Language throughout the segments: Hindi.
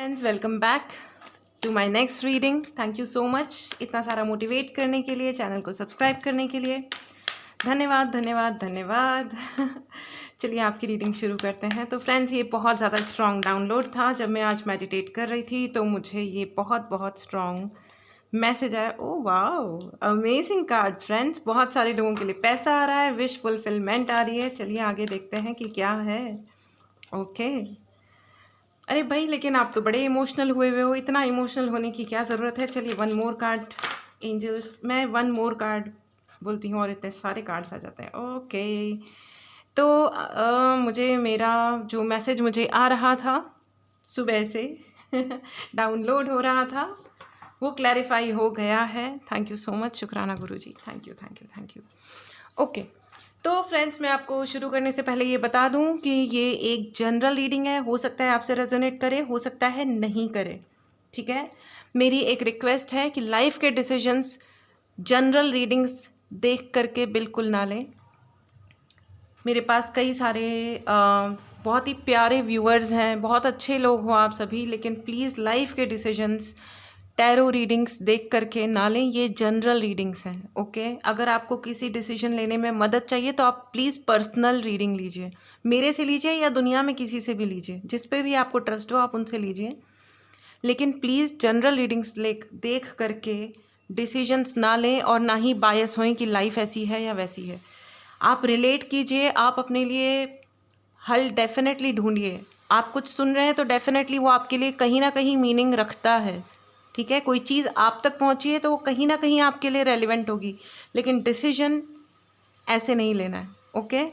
Friends, welcome back to my next reading. Thank you so much इतना सारा मोटिवेट करने के लिए, चैनल को सब्सक्राइब करने के लिए। धन्यवाद धन्यवाद धन्यवाद। चलिए आपकी रीडिंग शुरू करते हैं। तो फ्रेंड्स, ये बहुत ज़्यादा स्ट्रॉन्ग डाउनलोड था। जब मैं आज मेडिटेट कर रही थी तो मुझे ये बहुत स्ट्रॉन्ग मैसेज आया। ओह वाह, अमेजिंग कार्ड्स फ्रेंड्स। बहुत सारे लोगों के लिए पैसा आ रहा है, विश फुलफिलमेंट आ रही है। चलिए आगे देखते हैं कि क्या है। ओके अरे भाई, लेकिन आप तो बड़े इमोशनल हुए हो। इतना इमोशनल होने की क्या ज़रूरत है। चलिए वन मोर कार्ड एंजल्स। मैं वन मोर कार्ड बोलती हूँ और इतने सारे कार्ड्स आ जाते हैं। ओके तो मुझे मेरा जो मैसेज मुझे आ रहा था सुबह से डाउनलोड हो रहा था, वो क्लैरिफाई हो गया है। थैंक यू सो मच, शुक्राना गुरुजी। Thank you thank you thank you. Okay तो फ्रेंड्स, मैं आपको शुरू करने से पहले ये बता दूं कि ये एक जनरल रीडिंग है। हो सकता है आपसे रेजोनेट करे, हो सकता है नहीं करे, ठीक है। मेरी एक रिक्वेस्ट है कि लाइफ के डिसीजंस जनरल रीडिंग्स देख करके बिल्कुल ना लें। मेरे पास कई सारे बहुत ही प्यारे व्यूअर्स हैं, बहुत अच्छे लोग हो आप सभी, लेकिन प्लीज़ लाइफ के डिसीजंस टैरो रीडिंग्स देख करके ना लें। ये जनरल रीडिंग्स हैं, ओके। अगर आपको किसी डिसीजन लेने में मदद चाहिए तो आप प्लीज़ पर्सनल रीडिंग लीजिए, मेरे से लीजिए या दुनिया में किसी से भी लीजिए, जिस पे भी आपको ट्रस्ट हो आप उनसे लीजिए। लेकिन प्लीज़ जनरल रीडिंग्स देख करके डिसीजंस ना लें और ना ही बायस होएं कि लाइफ ऐसी है या वैसी है। आप रिलेट कीजिए, आप अपने लिए हल डेफिनेटली ढूंढिए। आप कुछ सुन रहे हैं तो डेफिनेटली वो आपके लिए कहीं ना कहीं मीनिंग रखता है, ठीक है। कोई चीज़ आप तक पहुंची है तो वो कहीं ना कहीं आपके लिए रेलिवेंट होगी, लेकिन डिसीजन ऐसे नहीं लेना है, ओके।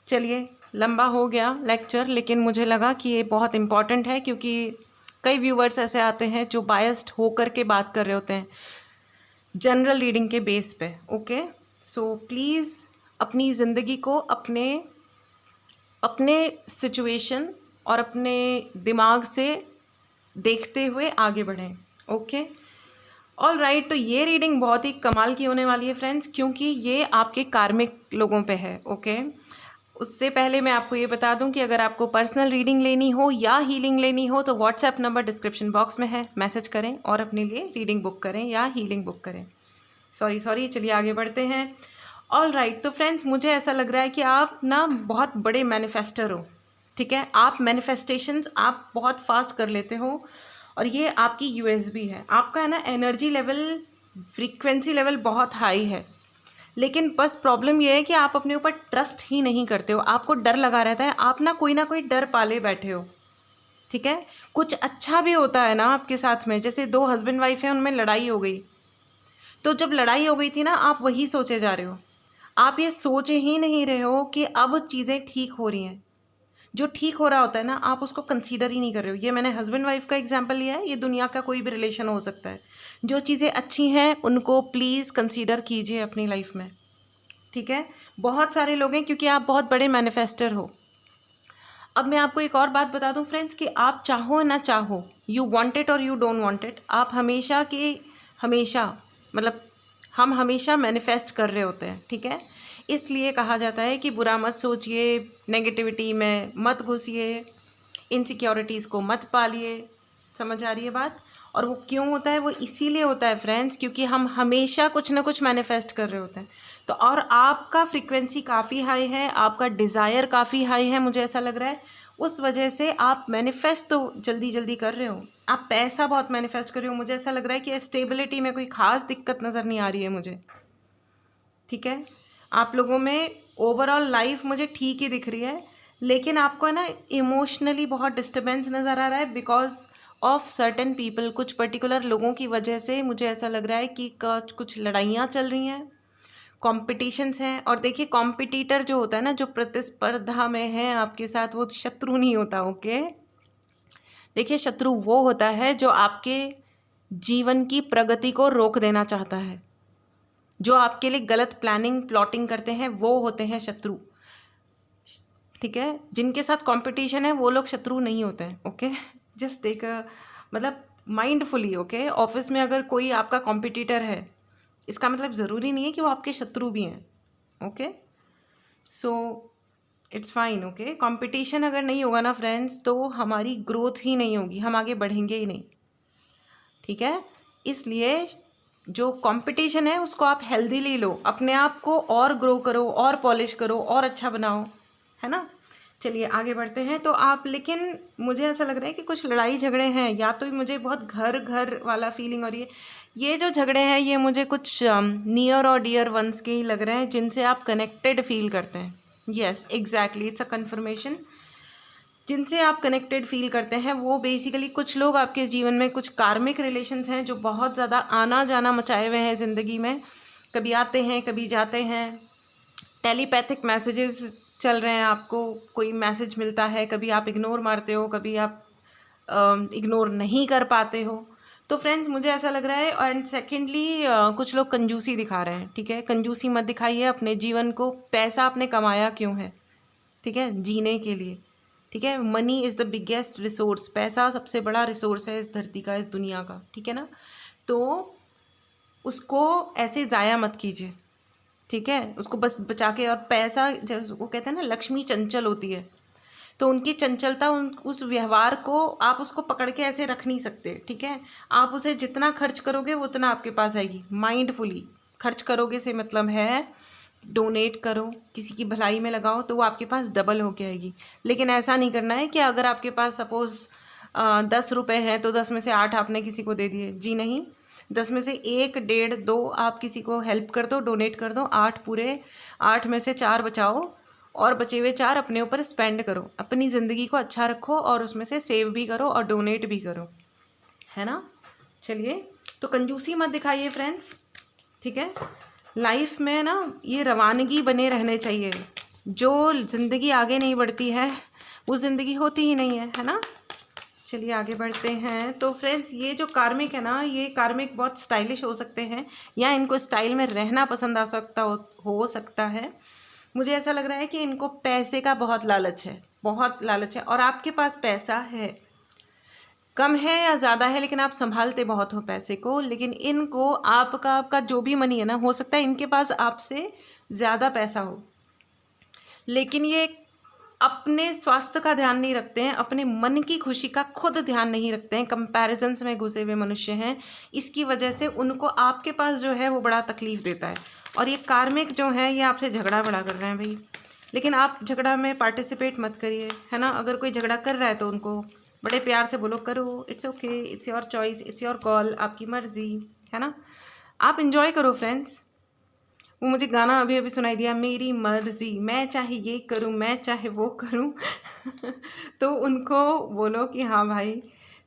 चलिए, लंबा हो गया लेक्चर, लेकिन मुझे लगा कि ये बहुत इम्पॉर्टेंट है, क्योंकि कई व्यूवर्स ऐसे आते हैं जो बायस्ड होकर के बात कर रहे होते हैं जनरल रीडिंग के बेस पे, ओके। सो प्लीज़ अपनी ज़िंदगी को अपने अपने सिचुएशन और अपने दिमाग से देखते हुए आगे बढ़ें, ओके। ऑल राइट, तो ये रीडिंग बहुत ही कमाल की होने वाली है फ्रेंड्स, क्योंकि ये आपके कार्मिक लोगों पे है, ओके। उससे पहले मैं आपको ये बता दूं कि अगर आपको पर्सनल रीडिंग लेनी हो या हीलिंग लेनी हो तो व्हाट्सएप नंबर डिस्क्रिप्शन बॉक्स में है, मैसेज करें और अपने लिए रीडिंग बुक करें या हीलिंग बुक करें। सॉरी, चलिए आगे बढ़ते हैं। ऑल राइट, तो फ्रेंड्स, मुझे ऐसा लग रहा है कि आप ना बहुत बड़े मैनिफेस्टर हो, ठीक है। आप मैनिफेस्टेशंस आप बहुत फास्ट कर लेते हो और ये आपकी यूएसबी है। आपका है ना एनर्जी लेवल, फ्रीक्वेंसी लेवल बहुत हाई है, लेकिन बस प्रॉब्लम ये है कि आप अपने ऊपर ट्रस्ट ही नहीं करते हो। आपको डर लगा रहता है, आप ना कोई डर पाले बैठे हो, ठीक है। कुछ अच्छा भी होता है ना आपके साथ में, जैसे दो हस्बैंड वाइफ हैं, उनमें लड़ाई हो गई, तो जब लड़ाई हो गई थी ना, आप वही सोचे जा रहे हो, आप ये सोचे ही नहीं रहे हो कि अब चीज़ें ठीक हो रही हैं। जो ठीक हो रहा होता है ना, आप उसको कंसीडर ही नहीं कर रहे हो। ये मैंने हस्बैंड वाइफ का एग्जांपल लिया है, ये दुनिया का कोई भी रिलेशन हो सकता है। जो चीज़ें अच्छी हैं उनको प्लीज़ कंसीडर कीजिए अपनी लाइफ में, ठीक है। बहुत सारे लोग हैं, क्योंकि आप बहुत बड़े मैनिफेस्टर हो। अब मैं आपको एक और बात बता दूं फ्रेंड्स, कि आप चाहो ना चाहो, यू वांट इट और यू डोंट वांट इट, आप हमेशा के हमेशा, मतलब हम हमेशा मैनिफेस्ट कर रहे होते हैं, ठीक है। इसलिए कहा जाता है कि बुरा मत सोचिए, नेगेटिविटी में मत घुसिए, इनसिक्योरिटीज़ को मत पालिए। समझ आ रही है बात। और वो क्यों होता है, वो इसीलिए होता है फ्रेंड्स, क्योंकि हम हमेशा कुछ ना कुछ मैनिफेस्ट कर रहे होते हैं। तो और आपका फ्रीक्वेंसी काफ़ी हाई है, आपका डिज़ायर काफ़ी हाई है, मुझे ऐसा लग रहा है। उस वजह से आप मैनिफेस्ट तो जल्दी जल्दी कर रहे हो, आप पैसा बहुत मैनिफेस्ट कर रहे हो। मुझे ऐसा लग रहा है कि स्टेबिलिटी में कोई ख़ास दिक्कत नज़र नहीं आ रही है मुझे, ठीक है। आप लोगों में ओवरऑल लाइफ मुझे ठीक ही दिख रही है, लेकिन आपको है ना इमोशनली बहुत डिस्टर्बेंस नज़र आ रहा है बिकॉज ऑफ सर्टेन पीपल। कुछ पर्टिकुलर लोगों की वजह से मुझे ऐसा लग रहा है कि कुछ लड़ाइयाँ चल रही हैं, कॉम्पिटिशन्स हैं। और देखिए, कॉम्पिटिटर जो होता है ना, जो प्रतिस्पर्धा में है आपके साथ, वो शत्रु नहीं होता, ओके। देखिए, शत्रु वो होता है जो आपके जीवन की प्रगति को रोक देना चाहता है, जो आपके लिए गलत प्लानिंग प्लॉटिंग करते हैं, वो होते हैं शत्रु, ठीक है। जिनके साथ कंपटीशन है वो लोग शत्रु नहीं होते हैं, ओके। जस्ट टेक मतलब माइंडफुली, ओके। ऑफिस में अगर कोई आपका कॉम्पिटिटर है, इसका मतलब ज़रूरी नहीं है कि वो आपके शत्रु भी हैं, okay. So it's fine, okay. Competition अगर नहीं होगा ना फ्रेंड्स, तो हमारी ग्रोथ ही नहीं होगी, हम आगे बढ़ेंगे ही नहीं, ठीक है। इसलिए जो कंपटीशन है उसको आप हेल्दीली लो, अपने आप को और ग्रो करो और पॉलिश करो और अच्छा बनाओ, है ना। चलिए आगे बढ़ते हैं। तो आप, लेकिन मुझे ऐसा लग रहा है कि कुछ लड़ाई झगड़े हैं, या तो मुझे बहुत घर घर वाला फीलिंग हो रही है। ये जो झगड़े हैं ये मुझे कुछ नियर और डियर वंस के ही लग रहे हैं, जिनसे आप कनेक्टेड फील करते हैं। Yes exactly, it's a conformation. जिनसे आप कनेक्टेड फील करते हैं वो बेसिकली कुछ लोग आपके जीवन में, कुछ कार्मिक रिलेशंस हैं जो बहुत ज़्यादा आना जाना मचाए हुए हैं ज़िंदगी में, कभी आते हैं कभी जाते हैं। टेलीपैथिक मैसेजेस चल रहे हैं, आपको कोई मैसेज मिलता है, कभी आप इग्नोर मारते हो, कभी आप इग्नोर नहीं कर पाते हो। तो फ्रेंड्स मुझे ऐसा लग रहा है। एंड सेकेंडली कुछ लोग कंजूसी दिखा रहे हैं, ठीक है। कंजूसी मत दिखाइए अपने जीवन को। पैसा आपने कमाया क्यों है, ठीक है, जीने के लिए, ठीक है। Money is the biggest resource, पैसा सबसे बड़ा रिसोर्स है इस धरती का, इस दुनिया का, ठीक है ना। तो उसको ऐसे ज़ाया मत कीजिए, ठीक है। उसको बस बचा के, और पैसा जैसे वो कहते हैं ना, लक्ष्मी चंचल होती है, तो उनकी चंचलता, उस व्यवहार को आप उसको पकड़ के ऐसे रख नहीं सकते, ठीक है। आप उसे जितना खर्च करोगे वो उतना आपके पास आएगी। माइंडफुली खर्च करोगे से मतलब है डोनेट करो, किसी की भलाई में लगाओ, तो वो आपके पास डबल होके आएगी। लेकिन ऐसा नहीं करना है कि अगर आपके पास सपोज़ 10 रुपये हैं तो 10 में से 8 आपने किसी को दे दिए, जी नहीं। 10 में से 1, 1.5, 2 आप किसी को हेल्प कर दो, डोनेट कर दो। 8 में से 4 बचाओ, और बचे हुए 4 अपने ऊपर स्पेंड करो। अपनी ज़िंदगी को अच्छा रखो, और उसमें से सेव भी करो और डोनेट भी करो, है ना। चलिए, तो कंजूसी मत दिखाइए फ्रेंड्स, ठीक है। लाइफ में ना ये रवानगी बने रहने चाहिए। जो ज़िंदगी आगे नहीं बढ़ती है वो ज़िंदगी होती ही नहीं है ना। चलिए आगे बढ़ते हैं। तो फ्रेंड्स ये जो कार्मिक है ना, ये कार्मिक बहुत स्टाइलिश हो सकते हैं, या इनको स्टाइल में रहना पसंद आ सकता हो सकता है। मुझे ऐसा लग रहा है कि इनको पैसे का बहुत लालच है, बहुत लालच है। और आपके पास पैसा है, कम है या ज़्यादा है, लेकिन आप संभालते बहुत हो पैसे को। लेकिन इनको आपका जो भी मनी है ना, हो सकता है इनके पास आपसे ज़्यादा पैसा हो, लेकिन ये अपने स्वास्थ्य का ध्यान नहीं रखते हैं, अपने मन की खुशी का खुद ध्यान नहीं रखते हैं। कंपैरिजन्स में घुसे हुए मनुष्य हैं। इसकी वजह से उनको आपके पास जो है वो बड़ा तकलीफ़ देता है। और ये कार्मिक जो है ये आपसे झगड़ा बड़ा कर रहे हैं भाई, लेकिन आप झगड़ा में पार्टिसिपेट मत करिए, है ना। अगर कोई झगड़ा कर रहा है तो उनको बड़े प्यार से बोलो, करो, it's okay, it's your choice, it's your call, आपकी मर्ज़ी, है ना। आप इंजॉय करो फ्रेंड्स। वो मुझे गाना अभी अभी सुनाई दिया, मेरी मर्ज़ी, मैं चाहे ये करूँ, मैं चाहे वो करूँ तो उनको बोलो कि हाँ भाई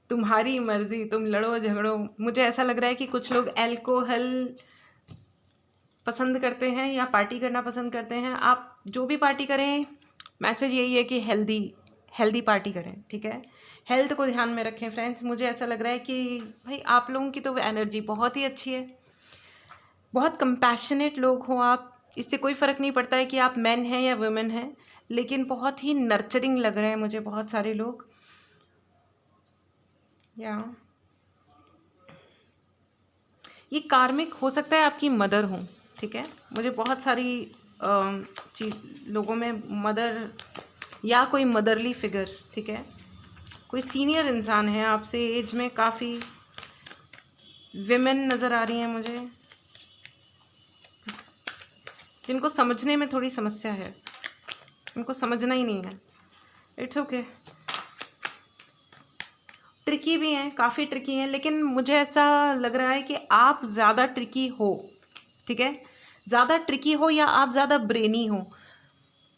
तुम्हारी मर्ज़ी, तुम लड़ो झगड़ो। मुझे ऐसा लग रहा है कि कुछ लोग अल्कोहल पसंद करते हैं या पार्टी करना पसंद करते हैं। आप जो भी पार्टी करें, मैसेज यही है कि हेल्दी पार्टी करें, ठीक है। हेल्थ को ध्यान में रखें फ्रेंड्स। मुझे ऐसा लग रहा है कि भाई आप लोगों की तो एनर्जी बहुत ही अच्छी है, बहुत कंपैशनेट लोग हो आप। इससे कोई फ़र्क नहीं पड़ता है कि आप मैन हैं या वुमेन हैं, लेकिन बहुत ही नर्चरिंग लग रहे हैं मुझे बहुत सारे लोग। या ये कार्मिक हो सकता है आपकी मदर हो, ठीक है। मुझे बहुत सारी लोगों में मदर या कोई मदरली फिगर, ठीक है, कोई सीनियर इंसान है आपसे एज में, काफ़ी विमेन नज़र आ रही हैं मुझे, जिनको समझने में थोड़ी समस्या है, उनको समझना ही नहीं है। इट्स ओके, ट्रिकी भी हैं, काफ़ी ट्रिकी हैं, लेकिन मुझे ऐसा लग रहा है कि आप ज़्यादा ट्रिकी हो, ठीक है। ज़्यादा ट्रिकी हो या आप ज़्यादा ब्रेनी हो,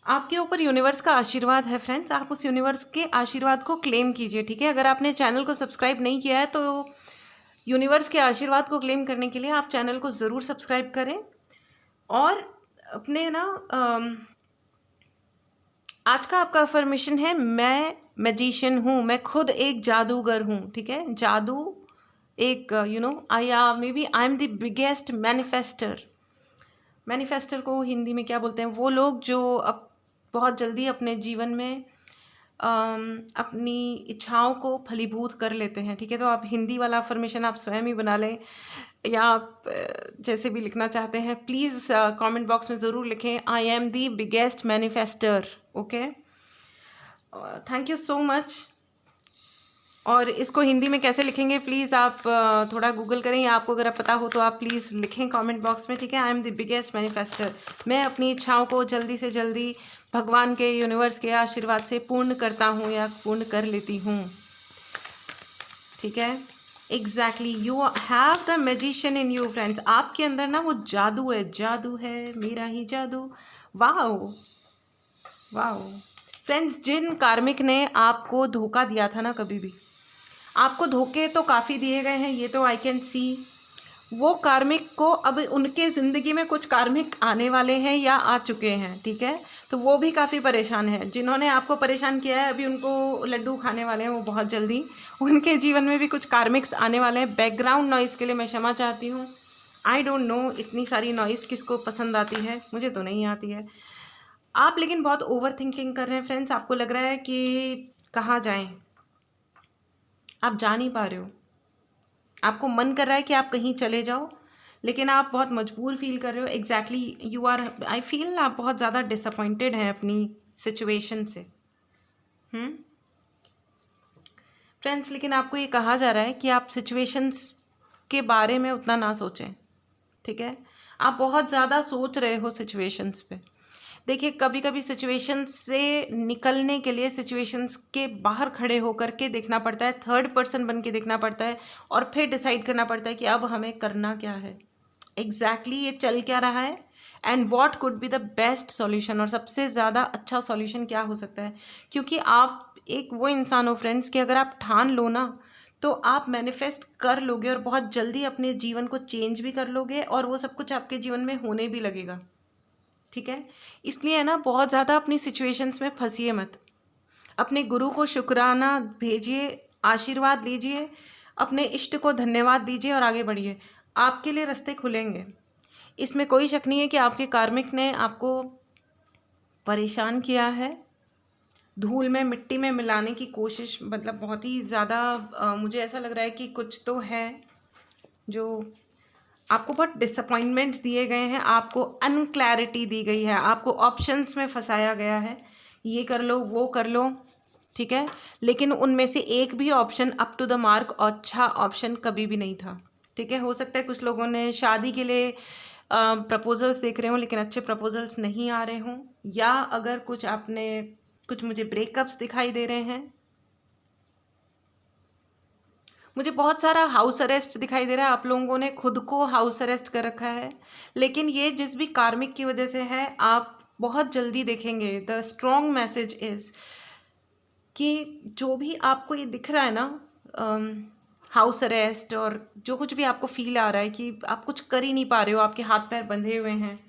आपके ऊपर यूनिवर्स का आशीर्वाद है फ्रेंड्स। आप उस यूनिवर्स के आशीर्वाद को क्लेम कीजिए, ठीक है। अगर आपने चैनल को सब्सक्राइब नहीं किया है तो यूनिवर्स के आशीर्वाद को क्लेम करने के लिए आप चैनल को ज़रूर सब्सक्राइब करें। और अपने ना आज का आपका अफर्मेशन है, मैं मैजिशियन हूँ, मैं खुद एक जादूगर हूँ, ठीक है। जादू एक maybe I am the biggest manifester. Manifester को हिंदी में क्या बोलते हैं, वो लोग जो अब बहुत जल्दी अपने जीवन में अपनी इच्छाओं को फलीभूत कर लेते हैं। ठीक है, तो आप हिंदी वाला अफर्मेशन आप स्वयं ही बना लें, या आप जैसे भी लिखना चाहते हैं प्लीज़ कमेंट बॉक्स में ज़रूर लिखें, I am the biggest manifester. Okay, thank you so much. और इसको हिंदी में कैसे लिखेंगे प्लीज़ आप थोड़ा गूगल करें, या आपको अगर पता हो तो आप प्लीज़ लिखें कमेंट बॉक्स में। ठीक है, आई एम द बिगेस्ट मैनिफेस्टर। मैं अपनी इच्छाओं को जल्दी से जल्दी भगवान के, यूनिवर्स के आशीर्वाद से पूर्ण करता हूँ या पूर्ण कर लेती हूँ। ठीक है, exactly, you have the magician in you friends. आपके अंदर ना वो जादू है, जादू है मेरा ही जादू। वाओ वाओ फ्रेंड्स, जिन कार्मिक ने आपको धोखा दिया था ना, कभी भी आपको धोखे तो काफ़ी दिए गए हैं, ये तो आई कैन सी। वो कार्मिक को अब उनके ज़िंदगी में कुछ कार्मिक आने वाले हैं या आ चुके हैं। ठीक है, तो वो भी काफ़ी परेशान हैं। जिन्होंने आपको परेशान किया है अभी उनको लड्डू खाने वाले हैं वो बहुत जल्दी। उनके जीवन में भी कुछ कार्मिक्स आने वाले हैं। बैकग्राउंड नॉइज़ के लिए मैं क्षमा चाहती हूँ। आई डोंट नो इतनी सारी नॉइज़ किसको पसंद आती है, मुझे तो नहीं आती है। आप लेकिन बहुत ओवर थिंकिंग कर रहे हैं फ्रेंड्स। आपको लग रहा है कि कहाँ जाएं, आप जा नहीं पा रहे हो। आपको मन कर रहा है कि आप कहीं चले जाओ, लेकिन आप बहुत मजबूर फील कर रहे हो। Exactly, you are, I feel आप बहुत ज़्यादा डिसअपॉइंटेड हैं अपनी सिचुएशन से। फ्रेंड्स, लेकिन आपको ये कहा जा रहा है कि आप सिचुएशंस के बारे में उतना ना सोचें। ठीक है, आप बहुत ज़्यादा सोच रहे हो सिचुएशंस पे। देखिए, कभी कभी सिचुएशंस से निकलने के लिए सिचुएशंस के बाहर खड़े होकर के देखना पड़ता है, थर्ड पर्सन बन के देखना पड़ता है, और फिर डिसाइड करना पड़ता है कि अब हमें करना क्या है, एग्जैक्टली ये चल क्या रहा है, and what could be the best solution, और सबसे ज़्यादा अच्छा सॉल्यूशन क्या हो सकता है। क्योंकि आप एक वो इंसान हो फ्रेंड्स कि अगर आप ठान लो ना, तो आप मैनिफेस्ट कर लोगे और बहुत जल्दी अपने जीवन को चेंज भी कर लोगे, और वो सब कुछ आपके जीवन में होने भी लगेगा। ठीक है, इसलिए है ना, बहुत ज़्यादा अपनी सिचुएशंस में फंसिए मत। अपने गुरु को शुक्राना भेजिए, आशीर्वाद लीजिए, अपने इष्ट को धन्यवाद दीजिए और आगे बढ़िए। आपके लिए रास्ते खुलेंगे, इसमें कोई शक नहीं है कि आपके कार्मिक ने आपको परेशान किया है, धूल में मिट्टी में मिलाने की कोशिश, मतलब बहुत ही ज़्यादा मुझे ऐसा लग रहा है कि कुछ तो है जो आपको बहुत डिसअपॉइंटमेंट्स दिए गए हैं, आपको अनक्लैरिटी दी गई है, आपको ऑप्शंस में फंसाया गया है, ये कर लो वो कर लो। ठीक है, लेकिन उनमें से एक भी option up to the mark और अच्छा ऑप्शन कभी भी नहीं था। ठीक है, हो सकता है कुछ लोगों ने शादी के लिए प्रपोजल्स देख रहे हों, लेकिन अच्छे प्रपोजल्स नहीं आ रहे हों, या अगर कुछ मुझे ब्रेकअप्स दिखाई दे रहे हैं, मुझे बहुत सारा हाउस अरेस्ट दिखाई दे रहा है। आप लोगों ने खुद को हाउस अरेस्ट कर रखा है, लेकिन ये जिस भी कार्मिक की वजह से है, आप बहुत जल्दी देखेंगे। द स्ट्रॉन्ग मैसेज इज़ कि जो भी आपको ये दिख रहा है ना, हाउस अरेस्ट और जो कुछ भी आपको फील आ रहा है कि आप कुछ कर ही नहीं पा रहे हो, आपके हाथ पैर बंधे हुए हैं,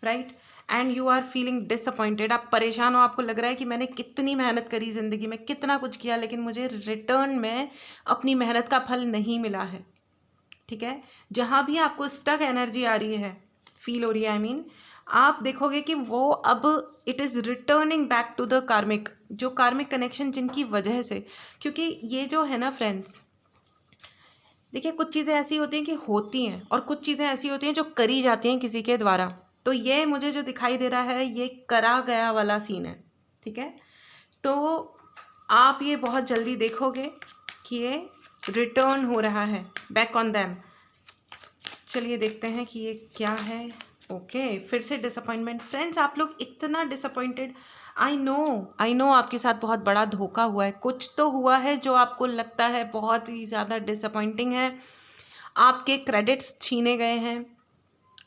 right, and you are feeling disappointed, आप परेशान हो, आपको लग रहा है कि मैंने कितनी मेहनत करी ज़िंदगी में, कितना कुछ किया, लेकिन मुझे रिटर्न में अपनी मेहनत का फल नहीं मिला है। ठीक है, जहाँ भी आपको स्टक एनर्जी आ रही है, फील हो रही है, आई मीन, आप देखोगे कि वो अब it is returning back to the karmic, जो कार्मिक कनेक्शन जिनकी वजह से। क्योंकि ये जो है ना फ्रेंड्स, देखिए, कुछ चीज़ें ऐसी होती हैं कि होती हैं, और कुछ चीज़ें ऐसी होती हैं जो करी जाती हैं किसी के द्वारा। तो ये मुझे जो दिखाई दे रहा है, ये करा गया वाला सीन है। ठीक है, तो आप ये बहुत जल्दी देखोगे कि ये रिटर्न हो रहा है बैक ऑन दैम। चलिए देखते हैं कि ये क्या है। ओके, फिर से डिसअपॉइंटमेंट। फ्रेंड्स, आप लोग इतना डिसअपॉइंटेड, आई नो आपके साथ बहुत बड़ा धोखा हुआ है, कुछ तो हुआ है जो आपको लगता है बहुत ही ज़्यादा डिसअपॉइंटिंग है। आपके क्रेडिट्स छीने गए हैं,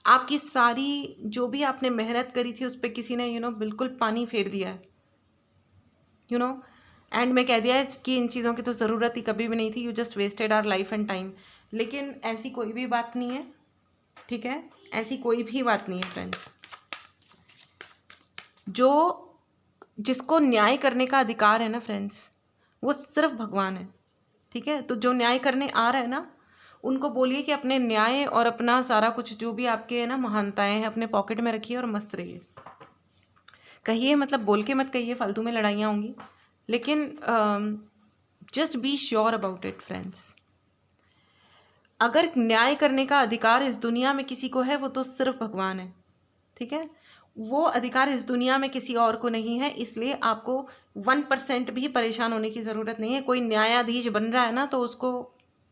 आपकी सारी जो भी आपने मेहनत करी थी उस पर किसी ने बिल्कुल पानी फेर दिया है, एंड में कह दिया है कि इन चीज़ों की तो ज़रूरत ही कभी भी नहीं थी, you just wasted our life and time. लेकिन ऐसी कोई भी बात नहीं है। ठीक है, ऐसी कोई भी बात नहीं है फ्रेंड्स। जिसको न्याय करने का अधिकार है ना फ्रेंड्स, वो सिर्फ भगवान है। ठीक है, तो जो न्याय करने आ रहा है ना, उनको बोलिए कि अपने न्याय और अपना सारा कुछ जो भी आपके है ना महानताएं हैं, अपने पॉकेट में रखिए और मस्त रहिए। कहिए, मतलब बोल के मत कहिए, फालतू में लड़ाइयाँ होंगी। लेकिन just be sure about it friends. अगर न्याय करने का अधिकार इस दुनिया में किसी को है वो तो सिर्फ भगवान है, ठीक है। वो अधिकार इस दुनिया में किसी और को नहीं है, इसलिए आपको 1% भी परेशान होने की ज़रूरत नहीं है। कोई न्यायाधीश बन रहा है ना तो उसको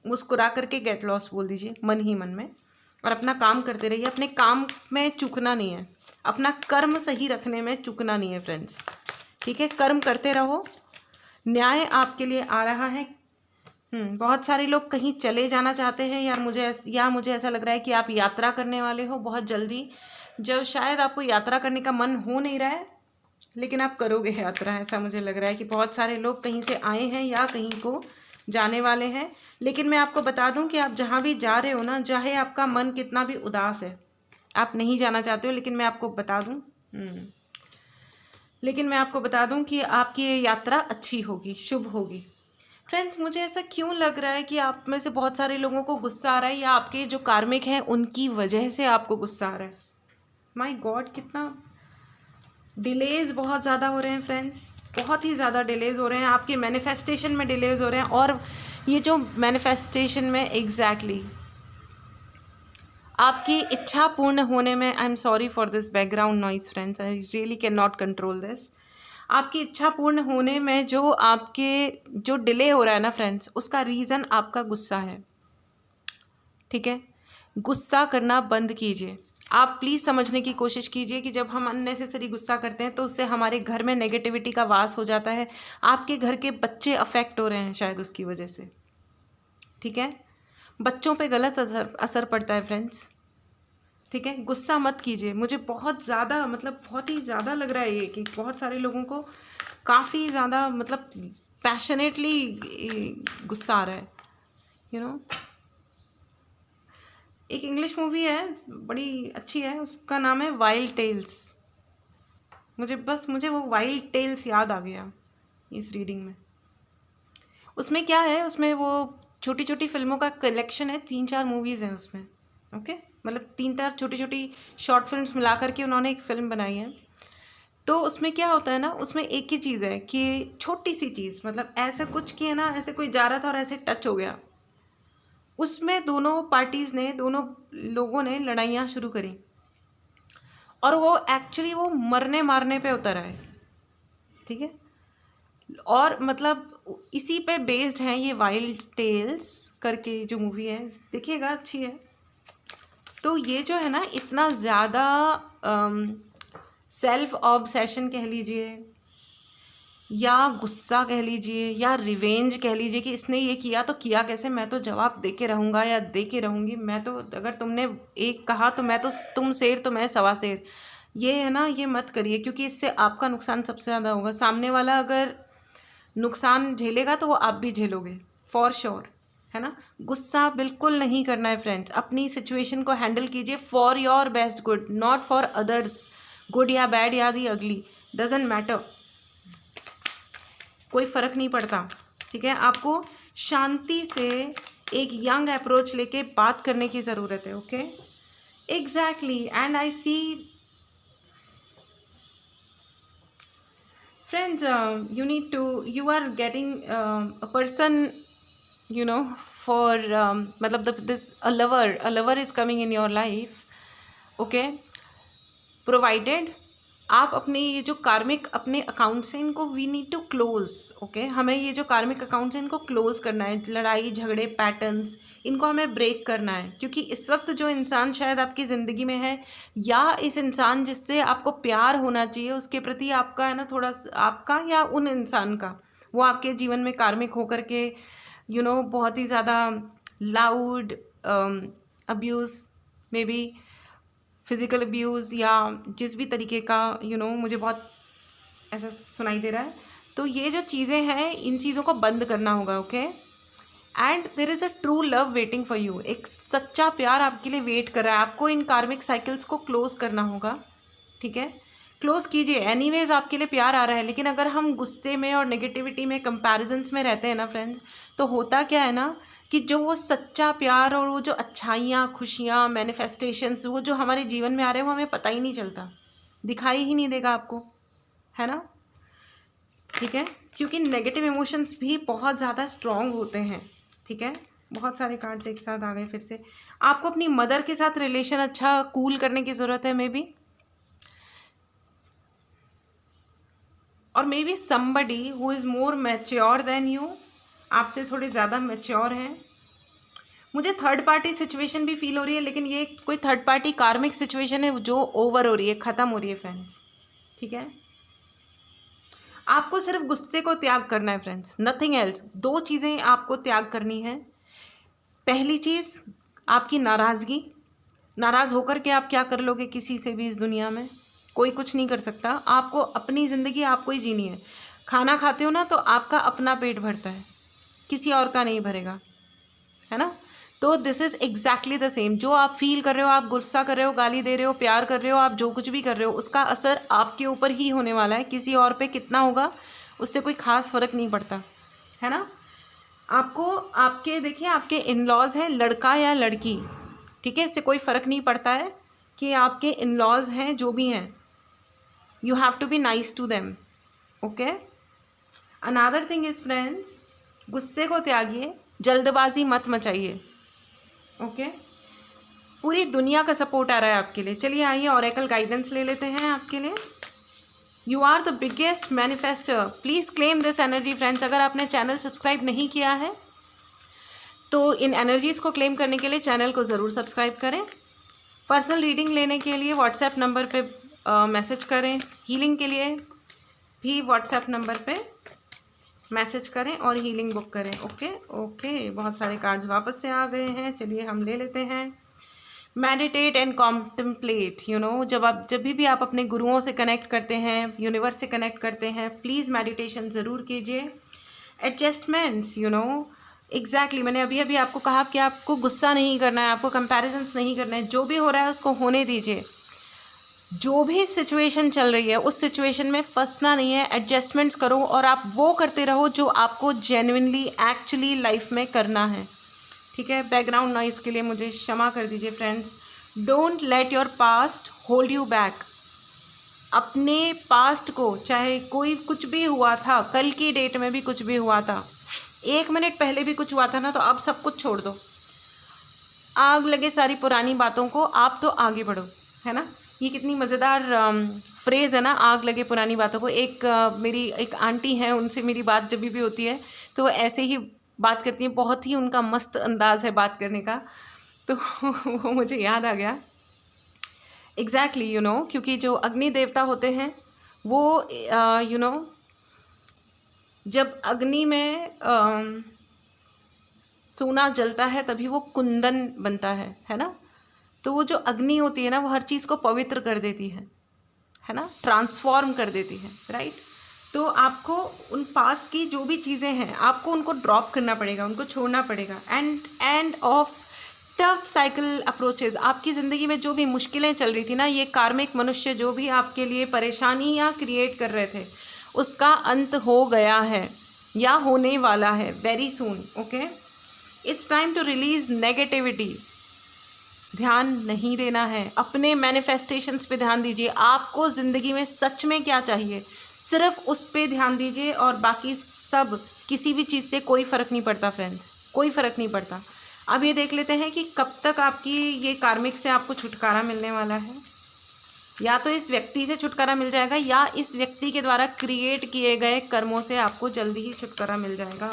मुस्कुरा करके गेट लॉस्ट बोल दीजिए मन ही मन में, और अपना काम करते रहिए। अपने काम में चूकना नहीं है, अपना कर्म सही रखने में चूकना नहीं है फ्रेंड्स, ठीक है। कर्म करते रहो, न्याय आपके लिए आ रहा है। बहुत सारे लोग कहीं चले जाना चाहते हैं यार, मुझे ऐसा लग रहा है कि आप यात्रा करने वाले हो बहुत जल्दी, जब शायद आपको यात्रा करने का मन हो नहीं रहा है लेकिन आप करोगे यात्रा, ऐसा मुझे लग रहा है कि बहुत सारे लोग कहीं से आए हैं या कहीं को जाने वाले हैं। लेकिन मैं आपको बता दूं कि आप जहाँ भी जा रहे हो ना, चाहे आपका मन कितना भी उदास है, आप नहीं जाना चाहते हो, लेकिन मैं आपको बता दूं कि आपकी ये यात्रा अच्छी होगी, शुभ होगी। फ्रेंड्स, मुझे ऐसा क्यों लग रहा है कि आप में से बहुत सारे लोगों को गुस्सा आ रहा है, या आपके जो कार्मिक हैं उनकी वजह से आपको गुस्सा आ रहा है। माय गॉड, कितना डिलेज बहुत ज़्यादा हो रहे हैं फ्रेंड्स, बहुत ही ज़्यादा डिलेज हो रहे हैं, आपके मैनिफेस्टेशन में डिलेज हो रहे हैं। और ये जो मैनिफेस्टेशन में एग्जैक्टली आपकी इच्छा पूर्ण होने में, I am sorry for this background noise friends, I really can not control this. आपकी इच्छा पूर्ण होने में जो डिले हो रहा है ना फ्रेंड्स, उसका रीज़न आपका गुस्सा है, ठीक है। गुस्सा करना बंद कीजिए। आप प्लीज़ समझने की कोशिश कीजिए कि जब हम अननेसेसरी गुस्सा करते हैं तो उससे हमारे घर में नेगेटिविटी का वास हो जाता है। आपके घर के बच्चे अफेक्ट हो रहे हैं शायद उसकी वजह से, ठीक है। बच्चों पे गलत असर पड़ता है फ्रेंड्स, ठीक है। गुस्सा मत कीजिए। मुझे बहुत ज़्यादा बहुत ही ज़्यादा लग रहा है ये कि बहुत सारे लोगों को काफ़ी ज़्यादा पैशनेटली गुस्सा आ रहा है, यू नो। एक इंग्लिश मूवी है, बड़ी अच्छी है, उसका नाम है वाइल्ड टेल्स। मुझे वो वाइल्ड टेल्स याद आ गया इस रीडिंग में। उसमें क्या है, उसमें वो छोटी छोटी फिल्मों का कलेक्शन है, 3-4 मूवीज़ हैं उसमें, ओके। 3-4 छोटी छोटी शॉर्ट फिल्म्स मिला करके उन्होंने एक फ़िल्म बनाई है। तो उसमें क्या होता है ना, उसमें एक ही चीज़ है कि छोटी सी चीज़, ऐसा कुछ कि है ना, ऐसे कोई जा रहा था और ऐसे टच हो गया, उसमें दोनों लोगों ने लड़ाइयाँ शुरू करी, और वो एक्चुअली वो मरने मारने पे उतर आए, ठीक है। और इसी पे बेस्ड है ये वाइल्ड टेल्स करके जो मूवी है, देखिएगा, अच्छी है। तो ये जो है ना, इतना ज़्यादा सेल्फ ऑब्सेशन कह लीजिए, या गुस्सा कह लीजिए, या रिवेंज कह लीजिए कि इसने ये किया तो किया कैसे, मैं तो जवाब दे के रहूँगा या दे के रहूँगी, मैं तो, अगर तुमने एक कहा तो मैं तो, तुम शेर तो मैं सवा शेर, ये है ना, ये मत करिए, क्योंकि इससे आपका नुकसान सबसे ज़्यादा होगा। सामने वाला अगर नुकसान झेलेगा तो वो आप भी झेलोगे फॉर श्योर, है ना। गुस्सा बिल्कुल नहीं करना है फ्रेंड्स। अपनी सिचुएशन को हैंडल कीजिए for your best good, not for others good या बैड या दी अगली, डजेंट मैटर, कोई फ़र्क नहीं पड़ता, ठीक है। आपको शांति से एक यंग अप्रोच लेके बात करने की ज़रूरत है, okay. Exactly, and I see friends, you are getting a person, for a lover is coming in your life, okay, provided आप अपने ये जो कार्मिक अपने अकाउंट से इनको we need to close, okay. हमें ये जो कार्मिक अकाउंट है इनको क्लोज करना है, लड़ाई झगड़े पैटर्न्स इनको हमें ब्रेक करना है, क्योंकि इस वक्त जो इंसान शायद आपकी ज़िंदगी में है, या इस इंसान जिससे आपको प्यार होना चाहिए उसके प्रति आपका है ना, थोड़ा आपका या उन इंसान का, वो आपके जीवन में कार्मिक होकर के बहुत ही ज़्यादा loud abuse, may be physical abuse, या जिस भी तरीके का मुझे बहुत ऐसा सुनाई दे रहा है। तो ये जो चीज़ें हैं, इन चीज़ों को बंद करना होगा, okay. And there is a true love waiting for you, एक सच्चा प्यार आपके लिए वेट कर रहा है। आपको इन कार्मिक साइकिल्स को क्लोज करना होगा, ठीक है। क्लोज कीजिए, एनीवेज आपके लिए प्यार आ रहा है। लेकिन अगर हम गुस्से में और नेगेटिविटी में, कंपैरिजन्स में रहते हैं ना फ्रेंड्स, तो होता क्या है ना कि जो वो सच्चा प्यार और वो जो अच्छाइयाँ, खुशियाँ, मैनिफेस्टेशंस, वो जो हमारे जीवन में आ रहे हैं, वो हमें पता ही नहीं चलता, दिखाई ही नहीं देगा आपको, है ना, ठीक है। क्योंकि नेगेटिव इमोशंस भी बहुत ज़्यादा स्ट्रॉन्ग होते हैं, ठीक है। बहुत सारे कार्ड्स एक साथ आ गए फिर से। आपको अपनी मदर के साथ रिलेशन अच्छा कूल करने की ज़रूरत है मे बी, और maybe somebody who is more mature than you, आपसे थोड़े ज़्यादा मैच्योर हैं। मुझे थर्ड पार्टी सिचुएशन भी फील हो रही है, लेकिन ये कोई थर्ड पार्टी कार्मिक सिचुएशन है जो ओवर हो रही है, ख़त्म हो रही है फ्रेंड्स, ठीक है। आपको सिर्फ गुस्से को त्याग करना है फ्रेंड्स, नथिंग एल्स। दो चीज़ें आपको त्याग करनी है। पहली चीज़ आपकी नाराज़गी, नाराज़ होकर के आप क्या कर लोगे किसी से भी इस दुनिया में, कोई कुछ नहीं कर सकता। आपको अपनी ज़िंदगी आपको ही जीनी है। खाना खाते हो ना तो आपका अपना पेट भरता है, किसी और का नहीं भरेगा, है ना। तो this is exactly the same. जो आप फील कर रहे हो, आप गुस्सा कर रहे हो, गाली दे रहे हो, प्यार कर रहे हो, आप जो कुछ भी कर रहे हो, उसका असर आपके ऊपर ही होने वाला है। किसी और पे कितना होगा उससे कोई ख़ास फ़र्क नहीं पड़ता, है ना। आपको आपके देखिए आपके इन लॉज़ हैं, लड़का या लड़की, ठीक है, इससे कोई फ़र्क नहीं पड़ता है कि आपके इन लॉज़ हैं जो भी हैं। You have to be nice to them, okay. Another thing is friends, गुस्से को त्यागिए, जल्दबाजी मत मचाइए, ओके। पूरी दुनिया का सपोर्ट आ रहा है आपके लिए। चलिए आइए ऑरेकल गाइडेंस ले लेते हैं आपके लिए। You are the biggest manifester, please claim this energy friends. अगर आपने चैनल सब्सक्राइब नहीं किया है तो इन एनर्जीज़ को क्लेम करने के लिए चैनल को ज़रूर सब्सक्राइब करें। पर्सनल रीडिंग लेने के लिए व्हाट्सएप नंबर पे मैसेज करें। हीलिंग के लिए भी व्हाट्सएप नंबर पे मैसेज करें और हीलिंग बुक करें, ओके ओके। बहुत सारे कार्ड्स वापस से आ गए हैं, चलिए हम ले लेते हैं। Meditate and contemplate, you know, जब भी आप अपने गुरुओं से कनेक्ट करते हैं, यूनिवर्स से कनेक्ट करते हैं, प्लीज़ मेडिटेशन ज़रूर कीजिए। एडजस्टमेंट्स, यू नो, एग्जैक्टली मैंने अभी अभी आपको कहा कि आपको गुस्सा नहीं करना है, आपको कंपैरिजन्स नहीं करना है। जो भी हो रहा है उसको होने दीजिए। जो भी सिचुएशन चल रही है उस सिचुएशन में फंसना नहीं है, एडजस्टमेंट्स करो और आप वो करते रहो जो आपको जेन्युइनली एक्चुअली लाइफ में करना है, ठीक है। बैकग्राउंड नॉइज़ के लिए मुझे क्षमा कर दीजिए friends. Don't let your past hold you back. अपने पास्ट को, चाहे कोई कुछ भी हुआ था, कल की डेट में भी कुछ भी हुआ था, 1 मिनट पहले भी कुछ हुआ था ना, तो अब सब कुछ छोड़ दो। आग लगे सारी पुरानी बातों को, आप तो आगे बढ़ो, है ना। ये कितनी मज़ेदार फ्रेज़ है ना, आग लगे पुरानी बातों को। मेरी एक आंटी हैं, उनसे मेरी बात जब भी होती है तो वो ऐसे ही बात करती हैं, बहुत ही उनका मस्त अंदाज़ है बात करने का, तो वो मुझे याद आ गया। एग्जैक्टली, यू नो, क्योंकि जो अग्नि देवता होते हैं वो यू नो, जब अग्नि में सोना जलता है तभी वो कुंदन बनता है ना। तो वो जो अग्नि होती है ना, वो हर चीज़ को पवित्र कर देती है ना, ट्रांसफॉर्म कर देती है, राइट। तो आपको उन पास्ट की जो भी चीज़ें हैं आपको उनको ड्रॉप करना पड़ेगा, उनको छोड़ना पड़ेगा। End of tough cycle approaches, आपकी ज़िंदगी में जो भी मुश्किलें चल रही थी ना, ये कार्मिक मनुष्य जो भी आपके लिए परेशानियाँ क्रिएट कर रहे थे, उसका अंत हो गया है या होने वाला है very soon, okay. It's time to release negativity. ध्यान नहीं देना है, अपने मैनिफेस्टेशंस पे ध्यान दीजिए। आपको ज़िंदगी में सच में क्या चाहिए, सिर्फ उस पे ध्यान दीजिए, और बाकी सब किसी भी चीज़ से कोई फ़र्क नहीं पड़ता फ्रेंड्स, कोई फ़र्क नहीं पड़ता। अब ये देख लेते हैं कि कब तक आपकी ये कार्मिक से आपको छुटकारा मिलने वाला है। या तो इस व्यक्ति से छुटकारा मिल जाएगा या इस व्यक्ति के द्वारा क्रिएट किए गए कर्मों से आपको जल्दी ही छुटकारा मिल जाएगा।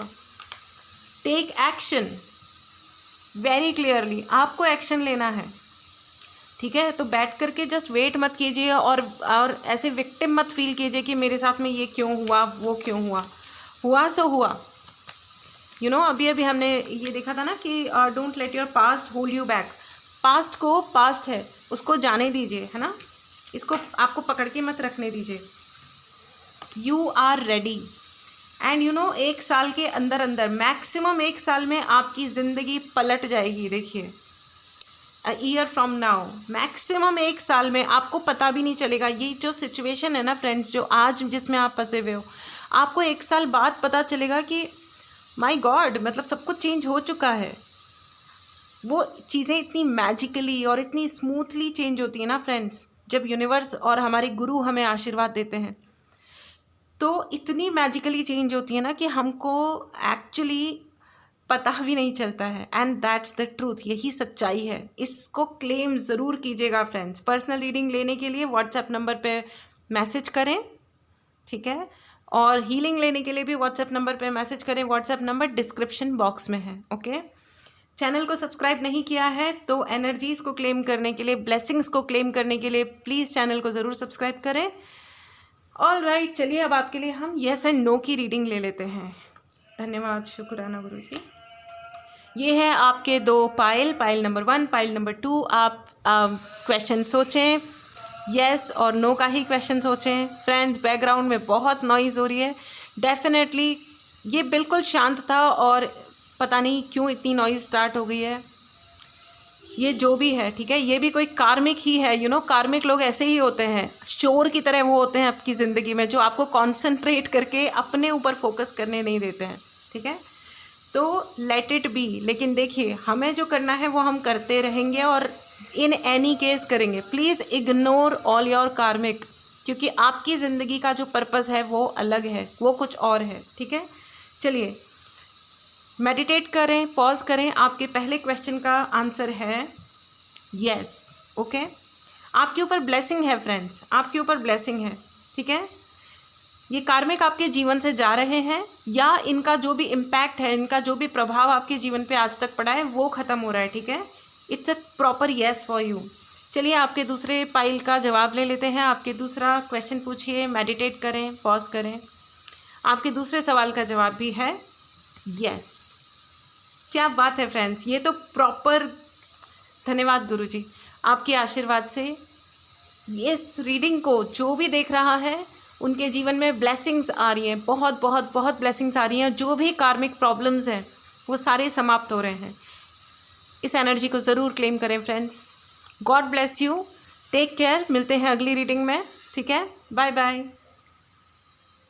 टेक एक्शन वेरी क्लियरली, आपको एक्शन लेना है, ठीक है। तो बैठ करके जस्ट वेट मत कीजिए और ऐसे विक्टिम मत फील कीजिए कि मेरे साथ में ये क्यों हुआ, वो क्यों हुआ सो हुआ, यू नो। अभी अभी हमने ये देखा था ना कि don't let your past hold you back. Past को पास्ट है, उसको जाने दीजिए, है ना, इसको आपको पकड़ के मत रखने दीजिए। You are ready and you know, 1 साल के अंदर अंदर, मैक्सिमम 1 साल में आपकी ज़िंदगी पलट जाएगी। देखिए, a year from now, maximum 1 साल में आपको पता भी नहीं चलेगा। ये जो सिचुएशन है ना फ्रेंड्स, जो आज जिसमें आप फंसे हुए हो, आपको 1 साल बाद पता चलेगा कि माय गॉड, मतलब सब कुछ चेंज हो चुका है। वो चीज़ें इतनी मैजिकली और इतनी स्मूथली चेंज होती है ना फ्रेंड्स, जब यूनिवर्स और हमारे गुरु हमें आशीर्वाद देते हैं। तो इतनी मैजिकली चेंज होती है ना कि हमको एक्चुअली पता भी नहीं चलता है। एंड दैट्स द ट्रूथ, यही सच्चाई है। इसको क्लेम ज़रूर कीजिएगा फ्रेंड्स। पर्सनल रीडिंग लेने के लिए व्हाट्सएप नंबर पे मैसेज करें, ठीक है, और हीलिंग लेने के लिए भी व्हाट्सएप नंबर पे मैसेज करें। व्हाट्सएप नंबर डिस्क्रिप्शन बॉक्स में है, ओके। चैनल को सब्सक्राइब नहीं किया है तो एनर्जीज़ को क्लेम करने के लिए, ब्लेसिंग्स को क्लेम करने के लिए प्लीज़ चैनल को ज़रूर सब्सक्राइब करें। ऑल राइट, चलिए अब आपके लिए हम येस एंड नो की रीडिंग ले लेते हैं। धन्यवाद, शुक्राना गुरुजी। ये है आपके 2 pile, pile number 1, pile number 2। आप क्वेश्चन सोचें, येस और नो का ही क्वेश्चन सोचें। फ्रेंड्स, बैकग्राउंड में बहुत नॉइज़ हो रही है। डेफिनेटली ये बिल्कुल शांत था और पता नहीं क्यों इतनी नॉइज़ स्टार्ट हो गई है। ये जो भी है, ठीक है, ये भी कोई कार्मिक ही है। यू नो, कार्मिक लोग ऐसे ही होते हैं, शोर की तरह वो होते हैं आपकी ज़िंदगी में, जो आपको कॉन्सेंट्रेट करके अपने ऊपर फोकस करने नहीं देते हैं, ठीक है। तो लेट इट बी। लेकिन देखिए, हमें जो करना है वो हम करते रहेंगे और इन एनी केस करेंगे। प्लीज़ इग्नोर ऑल योर कार्मिक, क्योंकि आपकी ज़िंदगी का जो पर्पस है वो अलग है, वो कुछ और है, ठीक है। चलिए मेडिटेट करें, पॉज करें। आपके पहले क्वेश्चन का आंसर है यस, ओके। आपके ऊपर ब्लेसिंग है फ्रेंड्स, आपके ऊपर ब्लेसिंग है, ठीक है। ये कार्मिक आपके जीवन से जा रहे हैं या इनका जो भी इम्पैक्ट है, इनका जो भी प्रभाव आपके जीवन पे आज तक पड़ा है वो ख़त्म हो रहा है, ठीक है। It's a proper yes for you. चलिए आपके दूसरे पाइल का जवाब ले लेते हैं। आपके दूसरा क्वेश्चन पूछिए, मेडिटेट करें, पॉज करें। आपके दूसरे सवाल का जवाब भी है यस। क्या बात है फ्रेंड्स, ये तो प्रॉपर, धन्यवाद गुरुजी, आपके आशीर्वाद से इस रीडिंग को जो भी देख रहा है उनके जीवन में ब्लेसिंग्स आ रही हैं, बहुत बहुत बहुत ब्लेसिंग्स आ रही हैं। जो भी कार्मिक प्रॉब्लम्स हैं वो सारे समाप्त हो रहे हैं। इस एनर्जी को ज़रूर क्लेम करें friends. God bless you, take care. मिलते हैं अगली रीडिंग में, ठीक है। Bye bye.